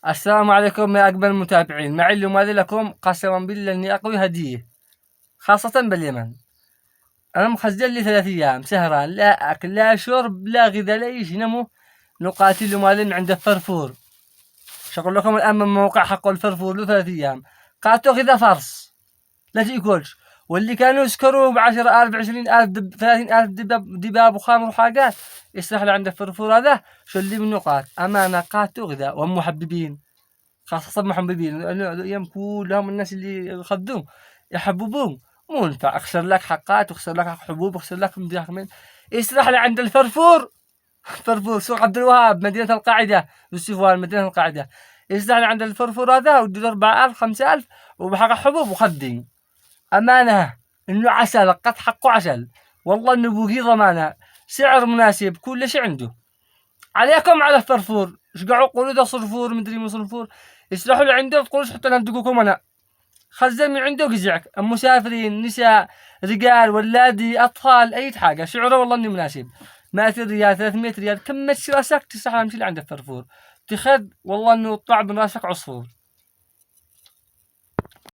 السلام عليكم يا أجمل المتابعين، معي اليوم هذه لكم قسما بالله إني أقوي هدية خاصة باليمن. أنا مخزن لي 3 أيام سهران، لا أكل لا شرب لا غذاء لا شيء، نمو نقاتل اليوم هذا من عند الفرفور. شغل لكم الآن من موقع حق الفرفور له 3 أيام، قاتوا غذاء فرص لا تأكلش، واللي كانوا يسكروا ب10,000 20,000 30,000 دباب وخمر وحاجات يسرح لعند الفرفور هذا شو اللي من نقاط أمانة، قاتوا غذاء وهم محببين، خاصة محببين الأيام كلهم الناس اللي يخدوم يحببوهم مو ينفع، اخسر لك حقات واخسر لك حبوب واخسر لك من يسرح لي عند الفرفور. فرفور سوق عبد الوهاب مدينة القاعدة بالسفوان مدينة القاعدة، يسرح لي عند الفرفور هذا ودير 4,000 5,000 وبحق حبوب وخدين. أمانة إنه عسل قط حقه عسل، والله إنه بوقي ضمانة، سعر مناسب كل شيء عنده. عليكم على الفرفور شقعوا قولوا ده صرفور مدري من صرفور، يسرحوا اللي عنده تقولوش حتى ندقوكم أنا خزن من عنده قزعك، مسافرين نساء رجال ولادي أطفال أي حاجة سعره والله إنه مناسب. 100 ريال 300 ريال كم تشي راسك تسحب امشي اللي عند الفرفور تخد والله إنه طلع من راسك عصفور.